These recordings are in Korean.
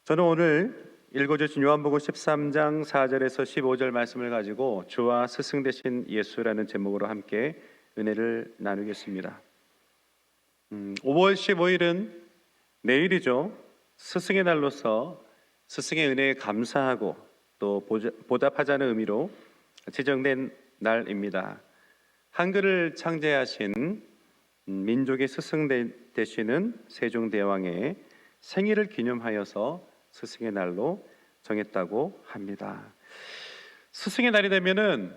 저는 오늘 읽어주신 요한복음 13장 4절에서 15절 말씀을 가지고 주와 스승 되신 예수라는 제목으로 함께 은혜를 나누겠습니다. 5월 15일은 내일이죠. 스승의 날로서 스승의 은혜에 감사하고 또 보답하자는 의미로 지정된 날입니다. 한글을 창제하신 민족의 스승 되시는 세종대왕의 생일을 기념하여서 스승의 날로 정했다고 합니다. 스승의 날이 되면은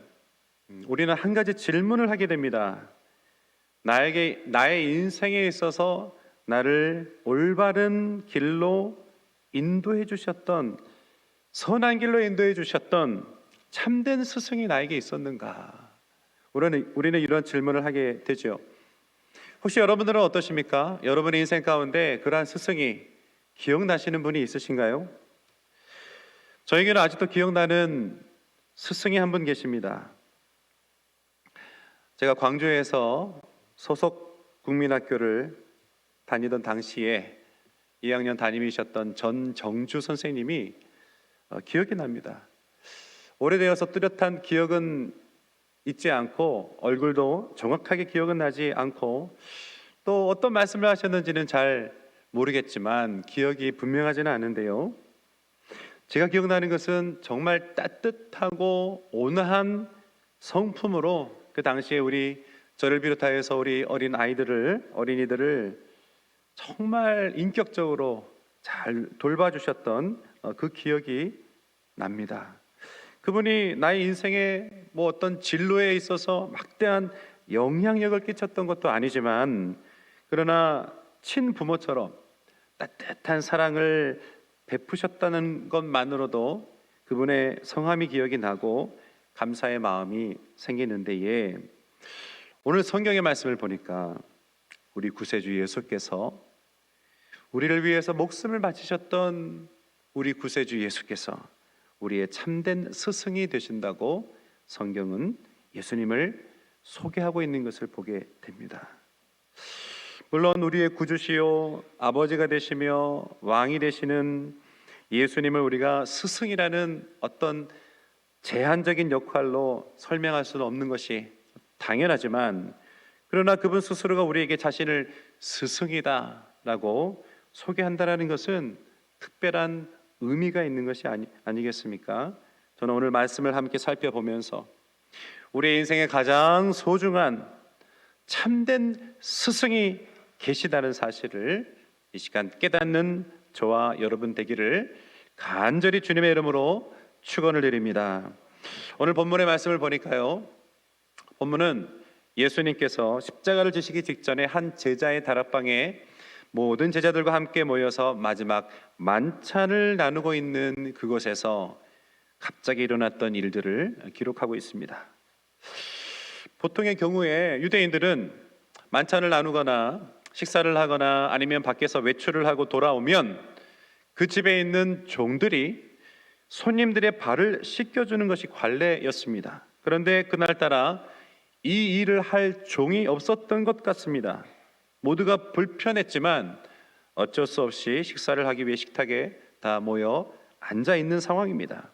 우리는 한 가지 질문을 하게 됩니다. 나의 인생에 있어서 나를 올바른 길로 인도해 주셨던, 선한 길로 인도해 주셨던 참된 스승이 나에게 있었는가? 우리는 이런 질문을 하게 되죠. 혹시 여러분들은 어떠십니까? 여러분의 인생 가운데 그러한 스승이 기억나시는 분이 있으신가요? 저에게는 아직도 기억나는 스승이 한 분 계십니다. 제가 광주에서 소속 국민학교를 다니던 당시에 2학년 담임이셨던 전정주 선생님이 기억이 납니다. 오래되어서 뚜렷한 기억은 있지 않고 얼굴도 정확하게 기억은 나지 않고 또 어떤 말씀을 하셨는지는 잘 모르겠지만 기억이 분명하지는 않은데요, 제가 기억나는 것은 정말 따뜻하고 온화한 성품으로 그 당시에 저를 비롯하여서 우리 어린이들을 정말 인격적으로 잘 돌봐주셨던 그 기억이 납니다. 그분이 나의 인생에 어떤 진로에 있어서 막대한 영향력을 끼쳤던 것도 아니지만, 그러나 친부모처럼 따뜻한 사랑을 베푸셨다는 것만으로도 그분의 성함이 기억이 나고 감사의 마음이 생기는데에, 오늘 성경의 말씀을 보니까 우리 구세주 예수께서, 우리를 위해서 목숨을 바치셨던 우리 구세주 예수께서 우리의 참된 스승이 되신다고 성경은 예수님을 소개하고 있는 것을 보게 됩니다. 물론 우리의 구주시요 아버지가 되시며 왕이 되시는 예수님을 우리가 스승이라는 어떤 제한적인 역할로 설명할 수는 없는 것이 당연하지만, 그러나 그분 스스로가 우리에게 자신을 스승이다라고 소개한다라는 것은 특별한 의미가 있는 것이 아니겠습니까? 저는 오늘 말씀을 함께 살펴보면서 우리의 인생에 가장 소중한 참된 스승이 계시다는 사실을 이 시간 깨닫는 저와 여러분 되기를 간절히 주님의 이름으로 축원을 드립니다. 오늘 본문의 말씀을 보니까요, 본문은 예수님께서 십자가를 지시기 직전에 한 제자의 다락방에 모든 제자들과 함께 모여서 마지막 만찬을 나누고 있는 그곳에서 갑자기 일어났던 일들을 기록하고 있습니다. 보통의 경우에 유대인들은 만찬을 나누거나 식사를 하거나 아니면 밖에서 외출을 하고 돌아오면 그 집에 있는 종들이 손님들의 발을 씻겨주는 것이 관례였습니다. 그런데 그날따라 이 일을 할 종이 없었던 것 같습니다. 모두가 불편했지만 어쩔 수 없이 식사를 하기 위해 식탁에 다 모여 앉아 있는 상황입니다.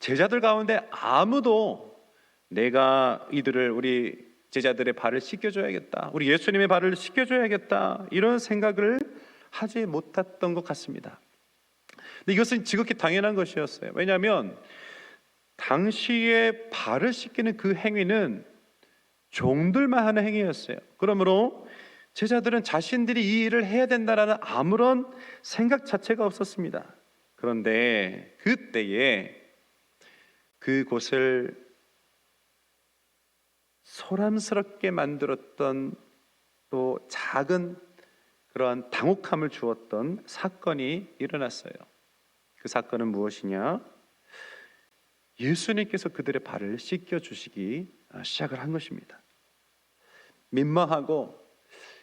제자들 가운데 아무도 내가 우리 제자들의 발을 씻겨줘야겠다, 우리 예수님의 발을 씻겨줘야겠다, 이런 생각을 하지 못했던 것 같습니다. 근데 이것은 지극히 당연한 것이었어요. 왜냐하면 당시에 발을 씻기는 그 행위는 종들만 하는 행위였어요. 그러므로 제자들은 자신들이 이 일을 해야 된다라는 아무런 생각 자체가 없었습니다. 그런데 그때에 그곳을 소란스럽게 만들었던, 또 작은 그러한 당혹함을 주었던 사건이 일어났어요. 그 사건은 무엇이냐? 예수님께서 그들의 발을 씻겨주시기 시작을 한 것입니다. 민망하고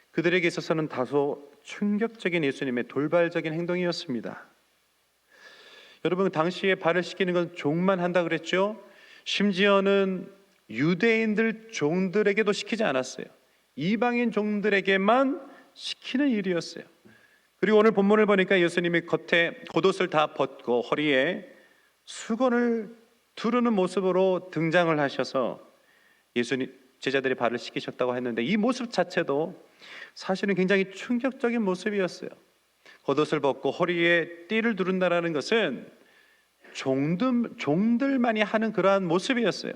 그들에게 있어서는 다소 충격적인 예수님의 돌발적인 행동이었습니다. 여러분, 당시에 발을 씻기는 건 종만 한다 그랬죠? 심지어는 유대인들 종들에게도 시키지 않았어요. 이방인 종들에게만 시키는 일이었어요. 그리고 오늘 본문을 보니까 예수님이 겉에 겉옷을 다 벗고 허리에 수건을 두르는 모습으로 등장을 하셔서 예수님 제자들의 발을 씻기셨다고 했는데, 이 모습 자체도 사실은 굉장히 충격적인 모습이었어요. 겉옷을 벗고 허리에 띠를 두른다라는 것은 종들만이 하는 그러한 모습이었어요.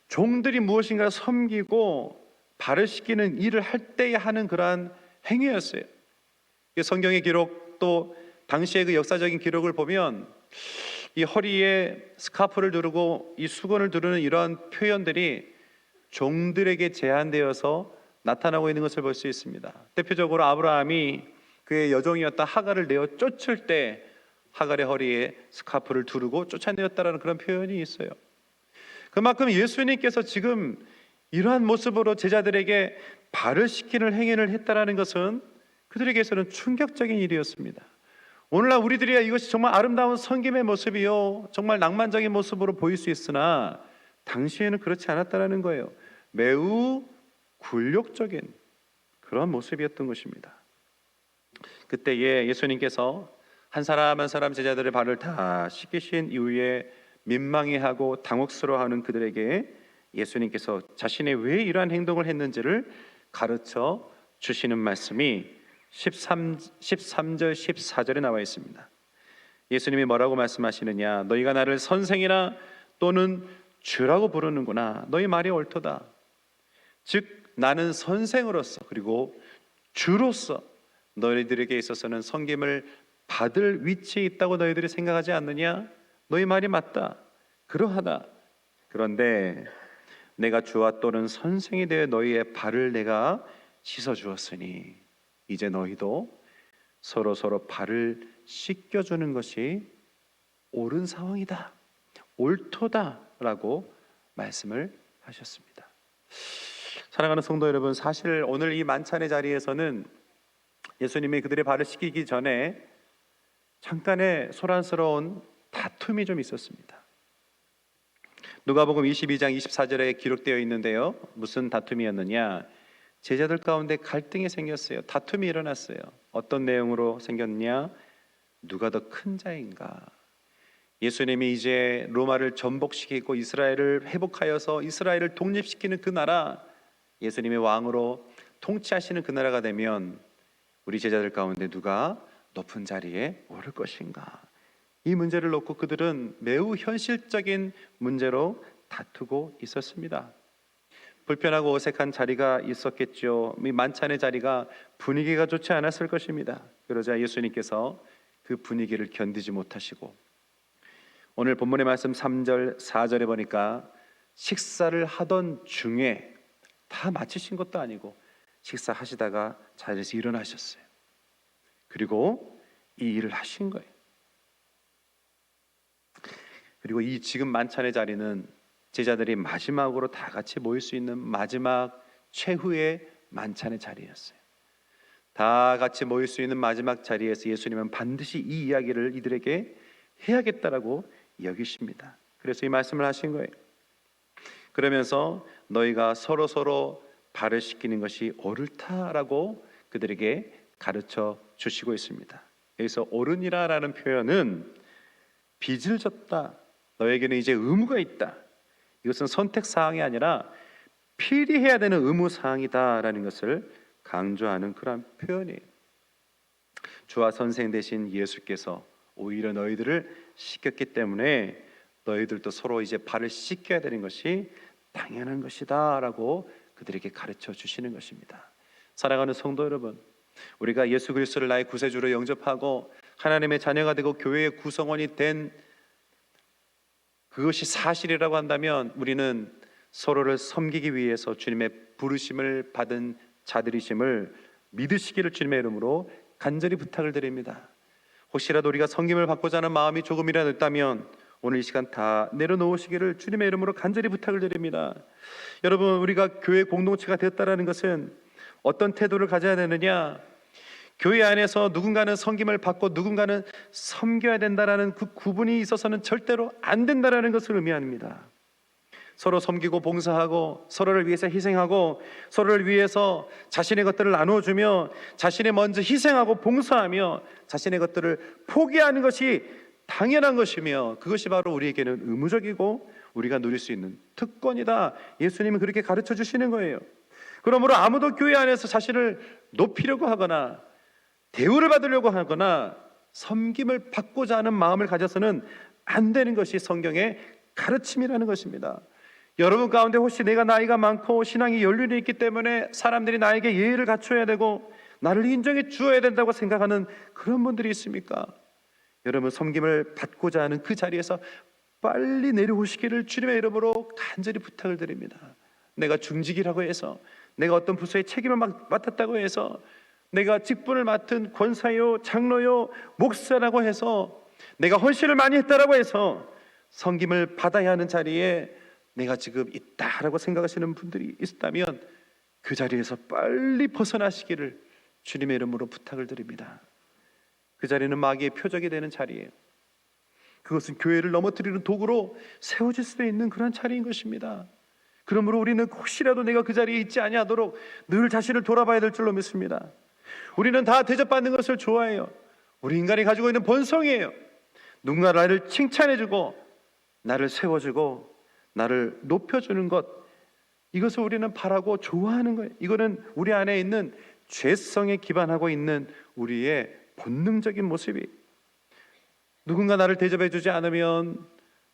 종들이 무엇인가 섬기고 발을 씻기는 일을 할 때에 하는 그러한 행위였어요. 성경의 기록, 또 당시의 그 역사적인 기록을 보면 이 허리에 스카프를 두르고 이 수건을 두르는 이러한 표현들이 종들에게 제한되어서 나타나고 있는 것을 볼 수 있습니다. 대표적으로 아브라함이 그의 여종이었던 하갈을 내어 쫓을 때 하갈의 허리에 스카프를 두르고 쫓아내었다라는 그런 표현이 있어요. 그만큼 예수님께서 지금 이러한 모습으로 제자들에게 발을 씻기는 행위를 했다라는 것은 그들에게서는 충격적인 일이었습니다. 오늘날 우리들이야 이것이 정말 아름다운 섬김의 모습이요, 정말 낭만적인 모습으로 보일 수 있으나 당시에는 그렇지 않았다라는 거예요. 매우 굴욕적인 그런 모습이었던 것입니다. 그때에 예수님께서 한 사람 한 사람 제자들의 발을 다 씻기신 이후에 민망해하고 당혹스러워하는 그들에게 예수님께서 자신이 왜 이러한 행동을 했는지를 가르쳐 주시는 말씀이 13절 14절에 나와 있습니다. 예수님이 뭐라고 말씀하시느냐? 너희가 나를 선생이나 또는 주라고 부르는구나. 너희 말이 옳도다. 즉 나는 선생으로서 그리고 주로서 너희들에게 있어서는 섬김을 받을 위치에 있다고 너희들이 생각하지 않느냐? 너희 말이 맞다. 그러하다. 그런데 내가 주와 또는 선생이 되어 너희의 발을 내가 씻어 주었으니 이제 너희도 서로 발을 씻겨주는 것이 옳은 상황이다, 옳도다라고 말씀을 하셨습니다. 사랑하는 성도 여러분, 사실 오늘 이 만찬의 자리에서는 예수님이 그들의 발을 씻기기 전에 잠깐의 소란스러운 다툼이 좀 있었습니다. 누가복음 22장 24절에 기록되어 있는데요, 무슨 다툼이었느냐? 제자들 가운데 갈등이 생겼어요. 다툼이 일어났어요. 어떤 내용으로 생겼냐? 누가 더 큰 자인가? 예수님이 이제 로마를 전복시키고 이스라엘을 회복하여서 이스라엘을 독립시키는 그 나라, 예수님이 왕으로 통치하시는 그 나라가 되면 우리 제자들 가운데 누가 높은 자리에 오를 것인가? 이 문제를 놓고 그들은 매우 현실적인 문제로 다투고 있었습니다. 불편하고 어색한 자리가 있었겠죠. 이 만찬의 자리가 분위기가 좋지 않았을 것입니다. 그러자 예수님께서 그 분위기를 견디지 못하시고 오늘 본문의 말씀 3절 4절에 보니까 식사를 하던 중에, 다 마치신 것도 아니고 식사하시다가 자리에서 일어나셨어요. 그리고 이 일을 하신 거예요. 그리고 이 지금 만찬의 자리는 제자들이 마지막으로 다 같이 모일 수 있는 마지막 최후의 만찬의 자리였어요. 다 같이 모일 수 있는 마지막 자리에서 예수님은 반드시 이 이야기를 이들에게 해야겠다라고 여기십니다. 그래서 이 말씀을 하신 거예요. 그러면서 너희가 서로 발을 씻기는 것이 옳다라고 그들에게 가르쳐 주시고 있습니다. 여기서 옳으니라라는 표현은 빚을 졌다, 너에게는 이제 의무가 있다, 이것은 선택사항이 아니라 필히 해야 되는 의무사항이다라는 것을 강조하는 그런 표현이에요. 주와 선생 되신 예수께서 오히려 너희들을 씻겼기 때문에 너희들도 서로 이제 발을 씻겨야 되는 것이 당연한 것이다 라고 그들에게 가르쳐 주시는 것입니다. 사랑하는 성도 여러분, 우리가 예수 그리스도를 나의 구세주로 영접하고 하나님의 자녀가 되고 교회의 구성원이 된 그것이 사실이라고 한다면 우리는 서로를 섬기기 위해서 주님의 부르심을 받은 자들이심을 믿으시기를 주님의 이름으로 간절히 부탁을 드립니다. 혹시라도 우리가 섬김을 받고자 하는 마음이 조금이라도 있다면 오늘 이 시간 다 내려놓으시기를 주님의 이름으로 간절히 부탁을 드립니다. 여러분, 우리가 교회 공동체가 되었다는 것은 어떤 태도를 가져야 되느냐? 교회 안에서 누군가는 섬김을 받고 누군가는 섬겨야 된다라는 그 구분이 있어서는 절대로 안 된다라는 것을 의미합니다. 서로 섬기고 봉사하고 서로를 위해서 희생하고 서로를 위해서 자신의 것들을 나눠주며 자신이 먼저 희생하고 봉사하며 자신의 것들을 포기하는 것이 당연한 것이며 그것이 바로 우리에게는 의무적이고 우리가 누릴 수 있는 특권이다. 예수님은 그렇게 가르쳐 주시는 거예요. 그러므로 아무도 교회 안에서 자신을 높이려고 하거나 대우를 받으려고 하거나 섬김을 받고자 하는 마음을 가져서는 안 되는 것이 성경의 가르침이라는 것입니다. 여러분 가운데 혹시 내가 나이가 많고 신앙이 연륜이 있기 때문에 사람들이 나에게 예의를 갖춰야 되고 나를 인정해 주어야 된다고 생각하는 그런 분들이 있습니까? 여러분, 섬김을 받고자 하는 그 자리에서 빨리 내려오시기를 주님의 이름으로 간절히 부탁을 드립니다. 내가 중직이라고 해서, 내가 어떤 부서의 책임을 맡았다고 해서, 내가 직분을 맡은 권사요, 장로요, 목사라고 해서, 내가 헌신을 많이 했다라고 해서 섬김을 받아야 하는 자리에 내가 지금 있다라고 생각하시는 분들이 있다면 그 자리에서 빨리 벗어나시기를 주님의 이름으로 부탁을 드립니다. 그 자리는 마귀의 표적이 되는 자리예요. 그것은 교회를 넘어뜨리는 도구로 세워질 수도 있는 그런 자리인 것입니다. 그러므로 우리는 혹시라도 내가 그 자리에 있지 아니하도록 늘 자신을 돌아봐야 될 줄로 믿습니다. 우리는 다 대접받는 것을 좋아해요. 우리 인간이 가지고 있는 본성이에요. 누군가 나를 칭찬해주고 나를 세워주고 나를 높여주는 것, 이것을 우리는 바라고 좋아하는 거예요. 이거는 우리 안에 있는 죄성에 기반하고 있는 우리의 본능적인 모습이, 누군가 나를 대접해주지 않으면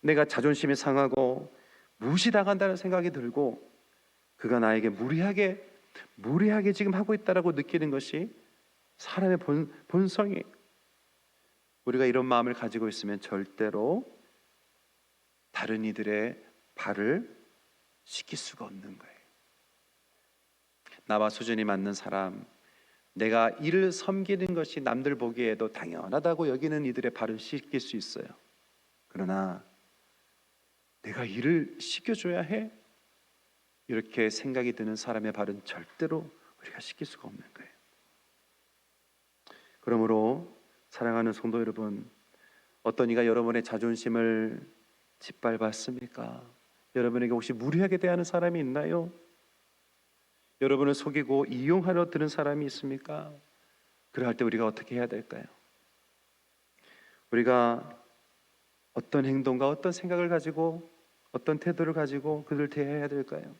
내가 자존심이 상하고 무시당한다는 생각이 들고 그가 나에게 무례하게 지금 하고 있다라고 느끼는 것이 사람의 본성이에요. 우리가 이런 마음을 가지고 있으면 절대로 다른 이들의 발을 씻길 수가 없는 거예요. 나와 수준이 맞는 사람, 내가 이를 섬기는 것이 남들 보기에도 당연하다고 여기는 이들의 발을 씻길 수 있어요. 그러나 내가 이를 씻겨줘야 해? 이렇게 생각이 드는 사람의 발은 절대로 우리가 씻길 수가 없는 거예요. 그러므로 사랑하는 성도 여러분, 어떤 이가 여러분의 자존심을 짓밟았습니까? 여러분에게 혹시 무리하게 대하는 사람이 있나요? 여러분을 속이고 이용하려 드는 사람이 있습니까? 그럴 때 우리가 어떻게 해야 될까요? 우리가 어떤 행동과 어떤 생각을 가지고 어떤 태도를 가지고 그들을 대해야 될까요?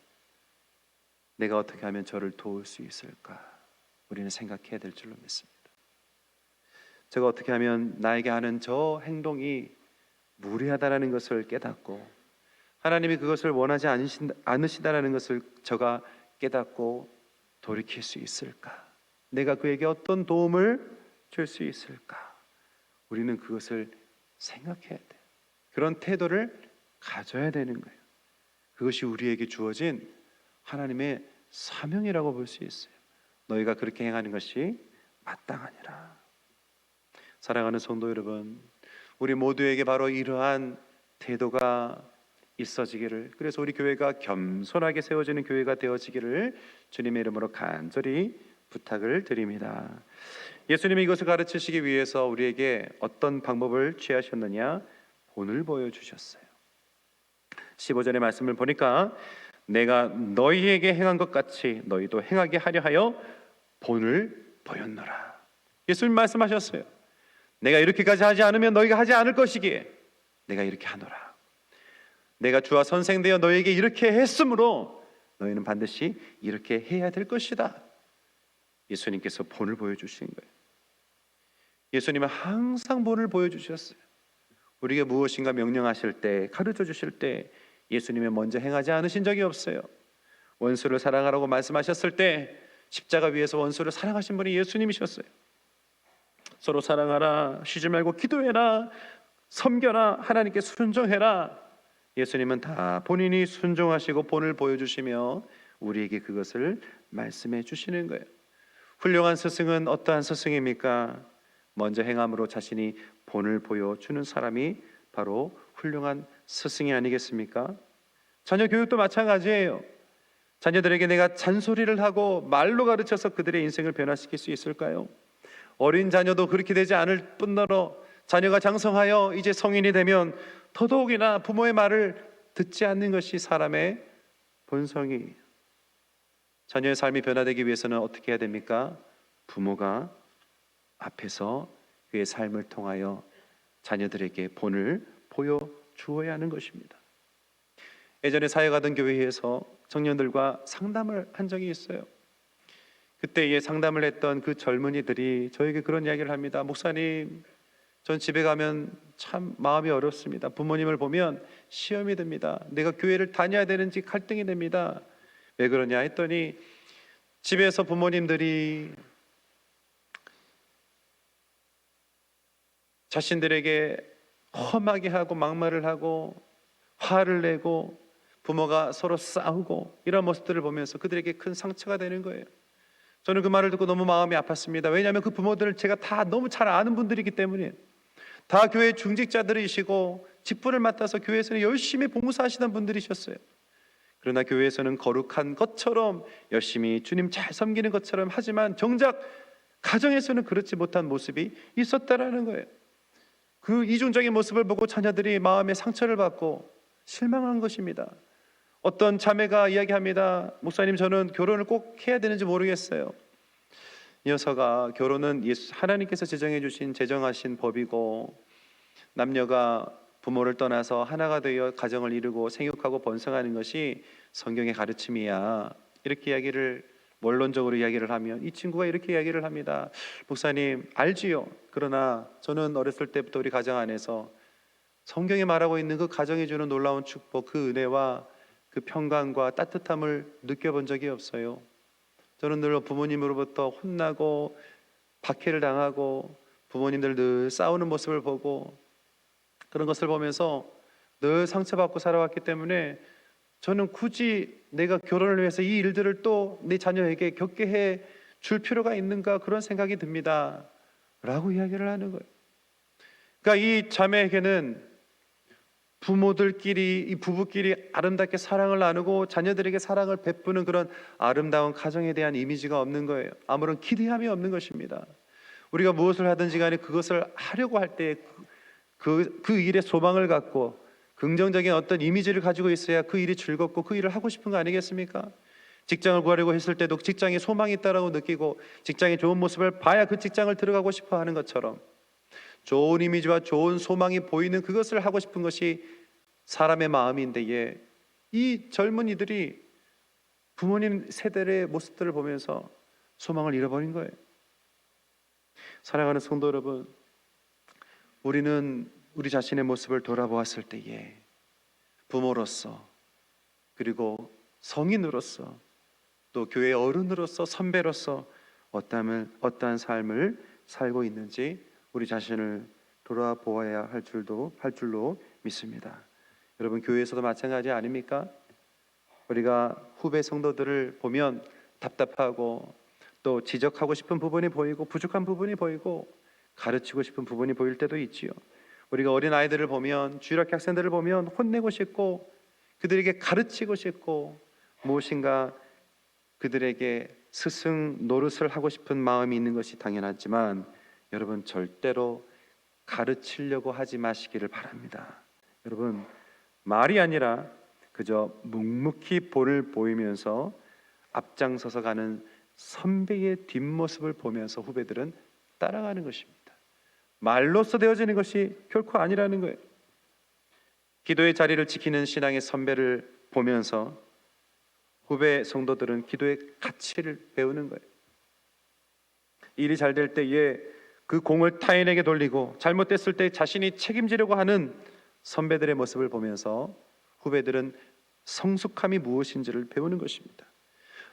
내가 어떻게 하면 저를 도울 수 있을까? 우리는 생각해야 될 줄로 믿습니다. 제가 어떻게 하면 나에게 하는 저 행동이 무례하다라는 것을 깨닫고 하나님이 그것을 원하지 않으시다라는 것을 제가 깨닫고 돌이킬 수 있을까? 내가 그에게 어떤 도움을 줄 수 있을까? 우리는 그것을 생각해야 돼요. 그런 태도를 가져야 되는 거예요. 그것이 우리에게 주어진 하나님의 사명이라고 볼 수 있어요. 너희가 그렇게 행하는 것이 마땅하니라. 사랑하는 성도 여러분, 우리 모두에게 바로 이러한 태도가 있어지기를, 그래서 우리 교회가 겸손하게 세워지는 교회가 되어지기를 주님의 이름으로 간절히 부탁을 드립니다. 예수님이 이것을 가르치시기 위해서 우리에게 어떤 방법을 취하셨느냐? 본을 보여주셨어요. 15절의 말씀을 보니까 내가 너희에게 행한 것 같이 너희도 행하게 하려 하여 본을 보였노라. 예수님 말씀하셨어요. 내가 이렇게까지 하지 않으면 너희가 하지 않을 것이기에 내가 이렇게 하노라. 내가 주와 선생되어 너희에게 이렇게 했으므로 너희는 반드시 이렇게 해야 될 것이다. 예수님께서 본을 보여주신 거예요. 예수님은 항상 본을 보여주셨어요. 우리에게 무엇인가 명령하실 때, 가르쳐 주실 때 예수님은 먼저 행하지 않으신 적이 없어요. 원수를 사랑하라고 말씀하셨을 때 십자가 위에서 원수를 사랑하신 분이 예수님이셨어요. 서로 사랑하라, 쉬지 말고 기도해라, 섬겨라, 하나님께 순종해라. 예수님은 다 본인이 순종하시고 본을 보여주시며 우리에게 그것을 말씀해 주시는 거예요. 훌륭한 스승은 어떠한 스승입니까? 먼저 행함으로 자신이 본을 보여주는 사람이 바로 훌륭한 스승이 아니겠습니까? 자녀 교육도 마찬가지예요. 자녀들에게 내가 잔소리를 하고 말로 가르쳐서 그들의 인생을 변화시킬 수 있을까요? 어린 자녀도 그렇게 되지 않을 뿐더러 자녀가 장성하여 이제 성인이 되면 더더욱이나 부모의 말을 듣지 않는 것이 사람의 본성이에요. 자녀의 삶이 변화되기 위해서는 어떻게 해야 됩니까? 부모가 앞에서 그의 삶을 통하여 자녀들에게 본을 보여주어야 하는 것입니다. 예전에 사역하던 교회에서 청년들과 상담을 한 적이 있어요. 그때에 상담을 했던 그 젊은이들이 저에게 그런 이야기를 합니다. 목사님, 전 집에 가면 참 마음이 어렵습니다. 부모님을 보면 시험이 됩니다. 내가 교회를 다녀야 되는지 갈등이 됩니다. 왜 그러냐 했더니 집에서 부모님들이 자신들에게 험하게 하고 막말을 하고 화를 내고 부모가 서로 싸우고 이런 모습들을 보면서 그들에게 큰 상처가 되는 거예요. 저는 그 말을 듣고 너무 마음이 아팠습니다. 왜냐하면 그 부모들을 제가 다 너무 잘 아는 분들이기 때문에, 다 교회 중직자들이시고 직분을 맡아서 교회에서는 열심히 봉사하시던 분들이셨어요. 그러나 교회에서는 거룩한 것처럼 열심히 주님 잘 섬기는 것처럼 하지만 정작 가정에서는 그렇지 못한 모습이 있었다라는 거예요. 그 이중적인 모습을 보고 자녀들이 마음에 상처를 받고 실망한 것입니다. 어떤 자매가 이야기합니다. 목사님, 저는 결혼을 꼭 해야 되는지 모르겠어요. 이 녀석아, 결혼은 하나님께서 제정하신 법이고 남녀가 부모를 떠나서 하나가 되어 가정을 이루고 생육하고 번성하는 것이 성경의 가르침이야. 이렇게 원론적으로 이야기를 하면 이 친구가 이렇게 이야기를 합니다. 목사님, 알지요. 그러나 저는 어렸을 때부터 우리 가정 안에서 성경이 말하고 있는 그 가정이 주는 놀라운 축복, 그 은혜와 그 평강과 따뜻함을 느껴본 적이 없어요. 저는 늘 부모님으로부터 혼나고 박해를 당하고 부모님들 늘 싸우는 모습을 보고 그런 것을 보면서 늘 상처받고 살아왔기 때문에 저는 굳이 내가 결혼을 위해서 이 일들을 또 내 자녀에게 겪게 해 줄 필요가 있는가, 그런 생각이 듭니다 라고 이야기를 하는 거예요. 그러니까 이 자매에게는 부모들끼리, 이 부부끼리 아름답게 사랑을 나누고 자녀들에게 사랑을 베푸는 그런 아름다운 가정에 대한 이미지가 없는 거예요. 아무런 기대함이 없는 것입니다. 우리가 무엇을 하든지 간에 그것을 하려고 할 때 그 일에 소망을 갖고 긍정적인 어떤 이미지를 가지고 있어야 그 일이 즐겁고 그 일을 하고 싶은 거 아니겠습니까? 직장을 구하려고 했을 때도 직장에 소망이 있다라고 느끼고 직장에 좋은 모습을 봐야 그 직장을 들어가고 싶어 하는 것처럼 좋은 이미지와 좋은 소망이 보이는 그것을 하고 싶은 것이 사람의 마음인데, 이 젊은이들이 부모님 세대의 모습들을 보면서 소망을 잃어버린 거예요. 사랑하는 성도 여러분, 우리는 우리 자신의 모습을 돌아보았을 때에 부모로서, 그리고 성인으로서, 또 교회 어른으로서, 선배로서 어떠한 삶을 살고 있는지 우리 자신을 돌아보아야 할 줄로 믿습니다. 여러분, 교회에서도 마찬가지 아닙니까? 우리가 후배 성도들을 보면 답답하고 또 지적하고 싶은 부분이 보이고 부족한 부분이 보이고 가르치고 싶은 부분이 보일 때도 있지요. 우리가 어린 아이들을 보면, 주일학교 학생들을 보면 혼내고 싶고 그들에게 가르치고 싶고 무엇인가 그들에게 스승 노릇을 하고 싶은 마음이 있는 것이 당연하지만 여러분, 절대로 가르치려고 하지 마시기를 바랍니다. 여러분, 말이 아니라 그저 묵묵히 본을 보이면서 앞장서서 가는 선배의 뒷모습을 보면서 후배들은 따라가는 것입니다. 말로써 되어지는 것이 결코 아니라는 거예요. 기도의 자리를 지키는 신앙의 선배를 보면서 후배 성도들은 기도의 가치를 배우는 거예요. 일이 잘 될 때에 그 공을 타인에게 돌리고 잘못됐을 때 자신이 책임지려고 하는 선배들의 모습을 보면서 후배들은 성숙함이 무엇인지를 배우는 것입니다.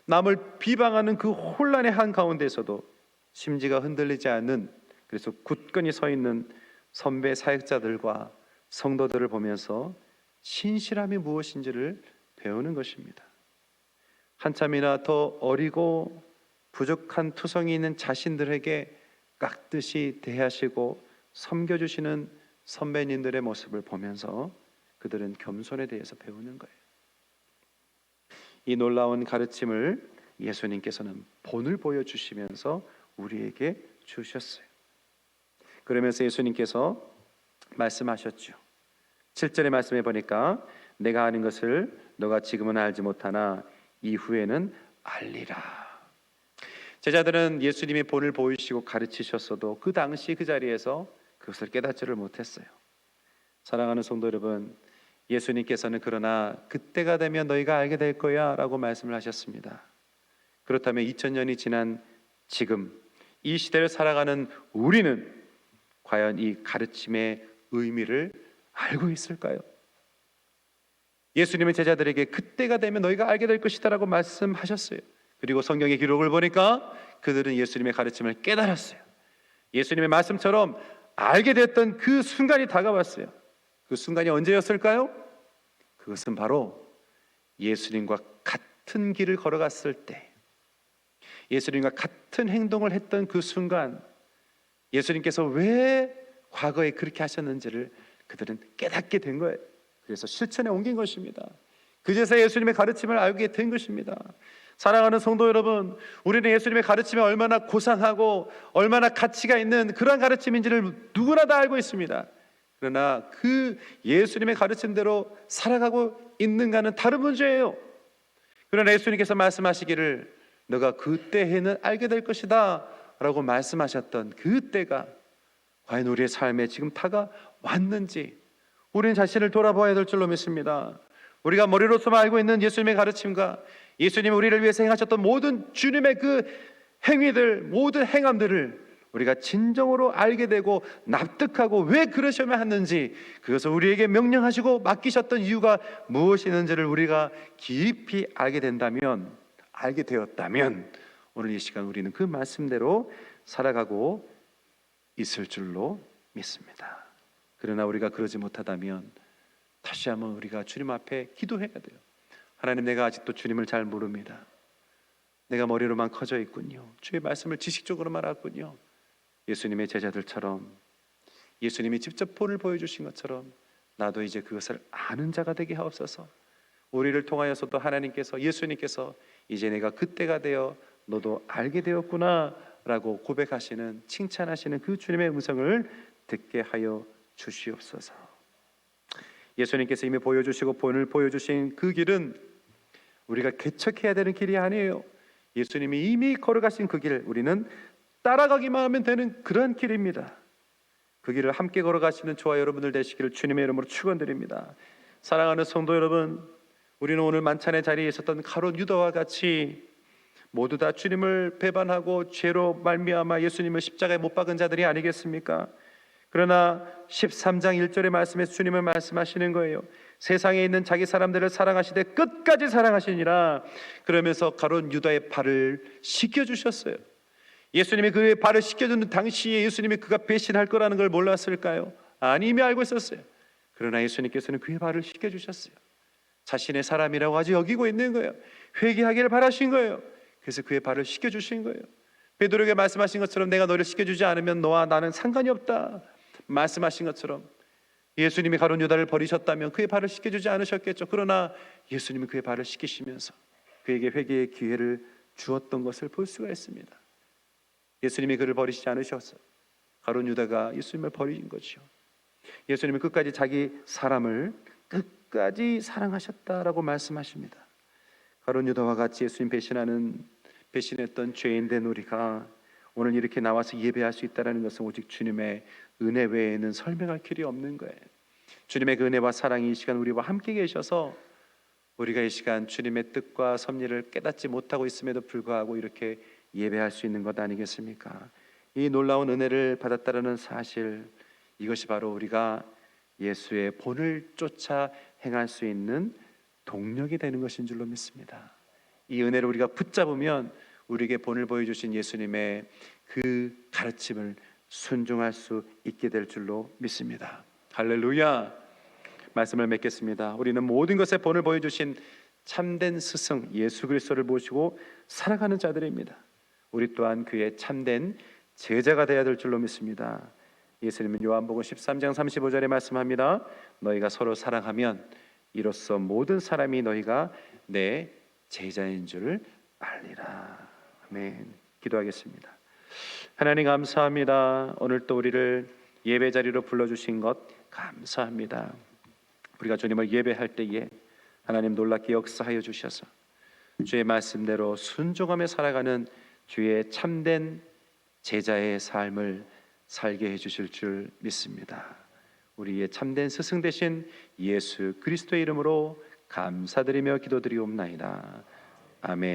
남을 비방하는 그 혼란의 한가운데서도 심지가 흔들리지 않는, 그래서 굳건히 서 있는 선배 사역자들과 성도들을 보면서 신실함이 무엇인지를 배우는 것입니다. 한참이나 더 어리고 부족한 투성이 있는 자신들에게 깍듯이 대하시고 섬겨주시는 선배님들의 모습을 보면서 그들은 겸손에 대해서 배우는 거예요. 이 놀라운 가르침을 예수님께서는 본을 보여주시면서 우리에게 주셨어요. 그러면서 예수님께서 말씀하셨죠. 7절의 말씀에 보니까 내가 하는 것을 너가 지금은 알지 못하나 이후에는 알리라. 제자들은 예수님이 본을 보이시고 가르치셨어도 그 당시 그 자리에서 그것을 깨닫지를 못했어요. 사랑하는 성도 여러분, 예수님께서는 그러나 그때가 되면 너희가 알게 될 거야 라고 말씀을 하셨습니다. 그렇다면 2000년이 지난 지금 이 시대를 살아가는 우리는 과연 이 가르침의 의미를 알고 있을까요? 예수님은 제자들에게 그때가 되면 너희가 알게 될 것이다 라고 말씀하셨어요. 그리고 성경의 기록을 보니까 그들은 예수님의 가르침을 깨달았어요. 예수님의 말씀처럼 알게 됐던 그 순간이 다가왔어요. 그 순간이 언제였을까요? 그것은 바로 예수님과 같은 길을 걸어갔을 때, 예수님과 같은 행동을 했던 그 순간, 예수님께서 왜 과거에 그렇게 하셨는지를 그들은 깨닫게 된 거예요. 그래서 실천에 옮긴 것입니다. 그제서 예수님의 가르침을 알게 된 것입니다. 사랑하는 성도 여러분, 우리는 예수님의 가르침이 얼마나 고상하고 얼마나 가치가 있는 그러한 가르침인지를 누구나 다 알고 있습니다. 그러나 그 예수님의 가르침대로 살아가고 있는가는 다른 문제예요. 그러나 예수님께서 말씀하시기를 너가 그때에는 알게 될 것이다 라고 말씀하셨던 그때가 과연 우리의 삶에 지금 다가왔는지 우리는 자신을 돌아봐야 될 줄로 믿습니다. 우리가 머리로서만 알고 있는 예수님의 가르침과 예수님이 우리를 위해서 행하셨던 모든 주님의 그 행위들, 모든 행함들을 우리가 진정으로 알게 되고 납득하고 왜 그러셔야 하는지, 그것을 우리에게 명령하시고 맡기셨던 이유가 무엇이는지를 우리가 깊이 알게 된다면, 알게 되었다면 오늘 이 시간 우리는 그 말씀대로 살아가고 있을 줄로 믿습니다. 그러나 우리가 그러지 못하다면 다시 한번 우리가 주님 앞에 기도해야 돼요. 하나님, 내가 아직도 주님을 잘 모릅니다. 내가 머리로만 커져 있군요. 주의 말씀을 지식적으로만 알았군요. 예수님의 제자들처럼, 예수님이 직접 본을 보여주신 것처럼 나도 이제 그것을 아는 자가 되게 하옵소서. 우리를 통하여서도 하나님께서, 예수님께서 이제 내가 그때가 되어 너도 알게 되었구나 라고 고백하시는, 칭찬하시는 그 주님의 음성을 듣게 하여 주시옵소서. 예수님께서 이미 보여주시고 본을 보여주신 그 길은 우리가 개척해야 되는 길이 아니에요. 예수님이 이미 걸어가신 그 길, 우리는 따라가기만 하면 되는 그런 길입니다. 그 길을 함께 걸어가시는 저와 여러분들 되시기를 주님의 이름으로 축원드립니다. 사랑하는 성도 여러분, 우리는 오늘 만찬의 자리에 있었던 가룟 유다와 같이 모두 다 주님을 배반하고 죄로 말미암아 예수님을 십자가에 못 박은 자들이 아니겠습니까? 그러나 13장 1절의 말씀에서 주님은 말씀하시는 거예요. 세상에 있는 자기 사람들을 사랑하시되 끝까지 사랑하시니라. 그러면서 가룟 유다의 발을 씻겨주셨어요. 예수님이 그의 발을 씻겨주는 당시에 예수님이 그가 배신할 거라는 걸 몰랐을까요? 아니, 이미 알고 있었어요. 그러나 예수님께서는 그의 발을 씻겨주셨어요. 자신의 사람이라고 아직 여기고 있는 거예요. 회개하기를 바라신 거예요. 그래서 그의 발을 씻겨주신 거예요. 베드로에게 말씀하신 것처럼 내가 너를 씻겨주지 않으면 너와 나는 상관이 없다 말씀하신 것처럼 예수님이 가룟 유다를 버리셨다면 그의 발을 씻겨주지 않으셨겠죠. 그러나 예수님이 그의 발을 씻기시면서 그에게 회개의 기회를 주었던 것을 볼 수가 있습니다. 예수님이 그를 버리시지 않으셔서 가룟 유다가 예수님을 버린 거죠. 예수님은 끝까지 자기 사람을 끝까지 사랑하셨다라고 말씀하십니다. 가룟 유다와 같이 예수님 배신했던 죄인된 우리가 오늘 이렇게 나와서 예배할 수 있다는 것은 오직 주님의 은혜 외에는 설명할 길이 없는 거예요. 주님의 그 은혜와 사랑이 이 시간 우리와 함께 계셔서 우리가 이 시간 주님의 뜻과 섭리를 깨닫지 못하고 있음에도 불구하고 이렇게 예배할 수 있는 것 아니겠습니까? 이 놀라운 은혜를 받았다는 사실, 이것이 바로 우리가 예수의 본을 쫓아 행할 수 있는 동력이 되는 것인 줄로 믿습니다. 이 은혜를 우리가 붙잡으면 우리에게 본을 보여주신 예수님의 그 가르침을 순종할 수 있게 될 줄로 믿습니다. 할렐루야. 말씀을 맺겠습니다. 우리는 모든 것에 본을 보여주신 참된 스승 예수 그리스도를 모시고 살아가는 자들입니다. 우리 또한 그의 참된 제자가 되어야 될 줄로 믿습니다. 예수님은 요한복음 13장 35절에 말씀합니다. 너희가 서로 사랑하면 이로써 모든 사람이 너희가 내 제자인 줄 알리라. 아멘. 기도하겠습니다. 하나님 감사합니다. 오늘 또 우리를 예배 자리로 불러주신 것 감사합니다. 우리가 주님을 예배할 때에 하나님 놀랍게 역사하여 주셔서 주의 말씀대로 순종하며 살아가는 주의 참된 제자의 삶을 살게 해주실 줄 믿습니다. 우리의 참된 스승 되신 예수 그리스도의 이름으로 감사드리며 기도드리옵나이다. 아멘.